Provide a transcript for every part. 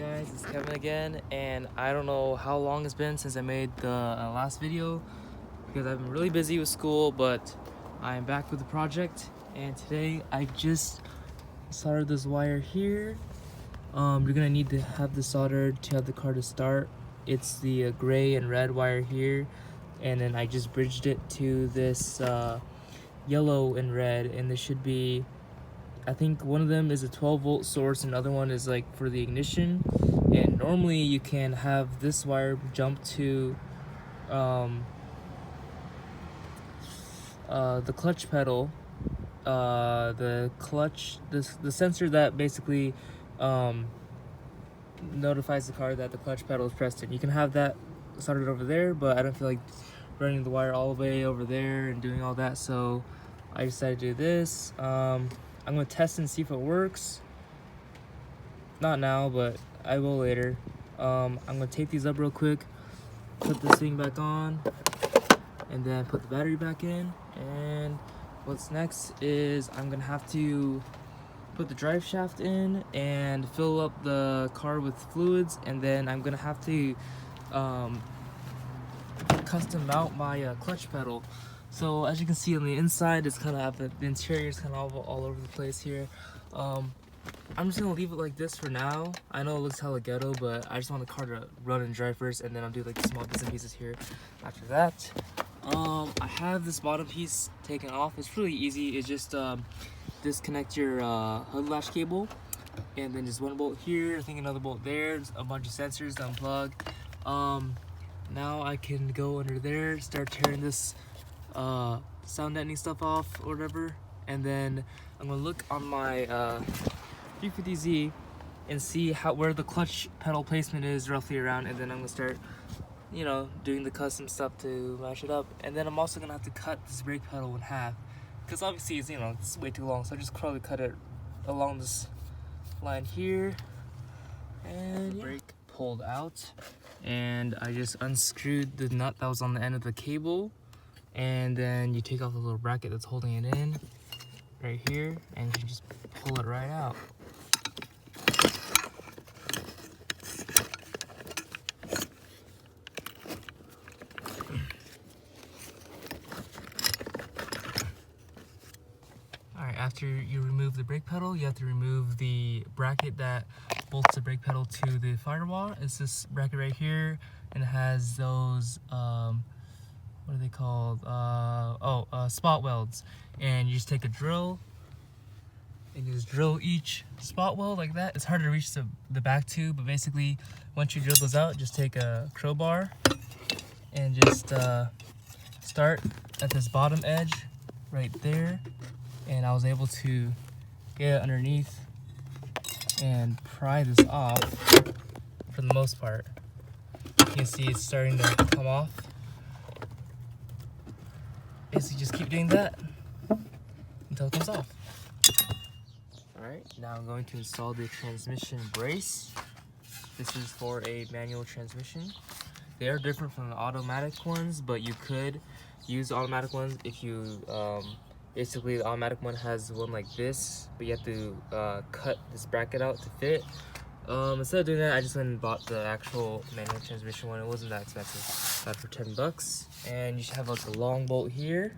Guys, it's Kevin again, and I don't know how long it's been since I made the last video because I've been really busy with school, but I'm back with the project. And today I just soldered this wire here. You're gonna need to have this soldered to have the car to start. It's the gray and red wire here, and then I just bridged it to this yellow and red, and this should be, I think one of them is a 12-volt source and the other one is like for the ignition. And normally you can have this wire jump to the clutch pedal, the sensor that basically notifies the car that the clutch pedal is pressed in. You can have that soldered over there, but I don't feel like running the wire all the way over there and doing all that, so I decided to do this. I'm gonna test and see if it works. Not now, but I will later. I'm gonna take these up real quick, put this thing back on, and then put the battery back in. And what's next is I'm gonna have to put the drive shaft in and fill up the car with fluids, and then I'm gonna have to custom mount my clutch pedal. So as you can see on the inside, it's kind of the interior is kind of all over the place here. I'm just gonna leave it like this for now. I know it looks hella ghetto, but I just want the car to run and drive first, and then I'll do like the small bits and pieces here after that. I have this bottom piece taken off. It's really easy. It's just disconnect your hood lash cable, and then just one bolt here, I think another bolt there, just a bunch of sensors to unplug. Now I can go under there, start tearing this sound deadening stuff off or whatever, and then I'm gonna look on my 350Z and see where the clutch pedal placement is roughly around, and then I'm gonna start, you know, doing the custom stuff to match it up. And then I'm also gonna have to cut this brake pedal in half because obviously it's, you know, it's way too long, so I just probably cut it along this line here. And yeah. Brake pulled out, and I just unscrewed the nut that was on the end of the cable, and then you take off the little bracket that's holding it in right here, and you just pull it right out. Alright, after you remove the brake pedal, you have to remove the bracket that bolts the brake pedal to the firewall. It's this bracket right here, and it has those what are they called? Spot welds. And you just take a drill and you just drill each spot weld like that. It's hard to reach the back too, but basically once you drill those out, just take a crowbar and just start at this bottom edge right there. And I was able to get it underneath and pry this off for the most part. You can see it's starting to come off. Basically just keep doing that until it comes off. Alright, now I'm going to install the transmission brace. This is for a manual transmission. They are different from the automatic ones, but you could use the automatic ones if you basically the automatic one has one like this, but you have to cut this bracket out to fit. Instead of doing that, I just went and bought the actual manual transmission one. It wasn't that expensive. Got it for $10. And you should have like a long bolt here.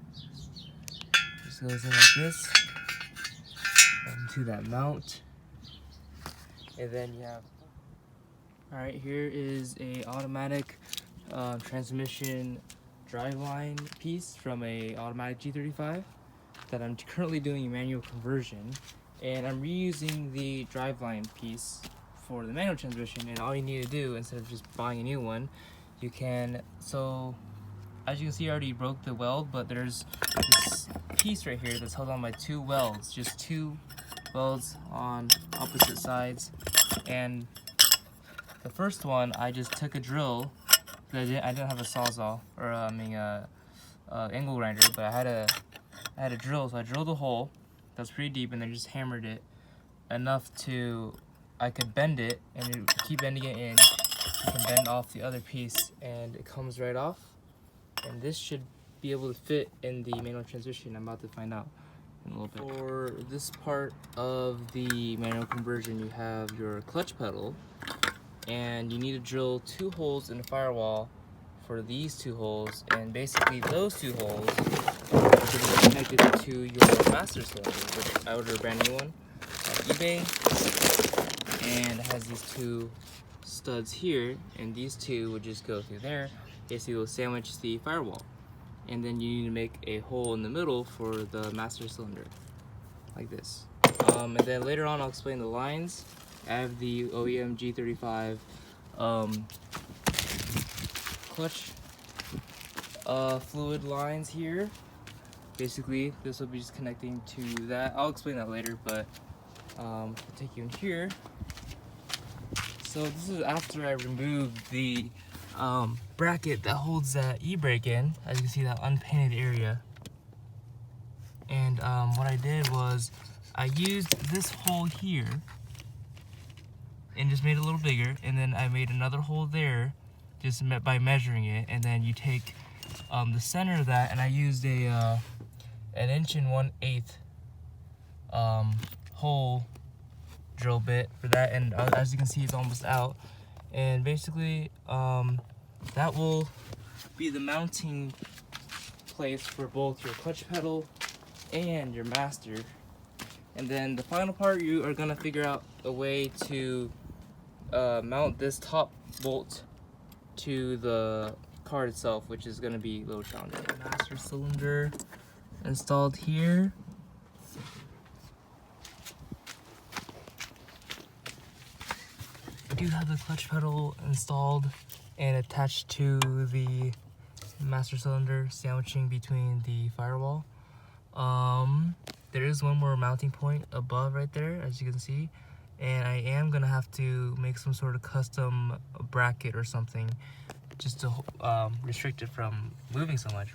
Just goes in like this into that mount. And then you have, alright, here is a automatic transmission driveline piece from a automatic G35 that I'm currently doing a manual conversion, and I'm reusing the driveline piece for the manual transmission. And all you need to do, instead of just buying a new one, you can, so as you can see, I already broke the weld, but there's this piece right here that's held on by two welds, just two welds on opposite sides. And the first one, I just took a drill, because I didn't have a sawzall, or angle grinder, but I had a drill, so I drilled a hole that's pretty deep, and then just hammered it enough to, I could bend it, and it would keep bending it in. You can bend off the other piece, and it comes right off. And this should be able to fit in the manual transmission. I'm about to find out in a little bit. For this part of the manual conversion, you have your clutch pedal, and you need to drill 2 holes in the firewall for these 2 holes, and basically those 2 holes are going to be connected to your master cylinder, which I ordered a brand new one at eBay, and it has these 2 studs here, and these 2 would just go through there. Basically will sandwich the firewall, and then you need to make a hole in the middle for the master cylinder, like this. And then later on I'll explain the lines. I have the OEM G35 clutch fluid lines here. Basically this will be just connecting to that. I'll explain that later, but I'll take you in here. So this is after I removed the bracket that holds that e-brake in. As you can see, that unpainted area. And what I did was I used this hole here and just made it a little bigger, and then I made another hole there just by measuring it, and then you take the center of that, and I used a an 1 1/8 hole drill bit for that, and as you can see, it's almost out. And basically that will be the mounting place for both your clutch pedal and your master. And then the final part, you are gonna figure out a way to mount this top bolt to the card itself, which is gonna be a little challenging. Master cylinder installed here. I do have the clutch pedal installed and attached to the master cylinder, sandwiching between the firewall. There is one more mounting point above right there, as you can see, and I am gonna have to make some sort of custom bracket or something just to restrict it from moving so much.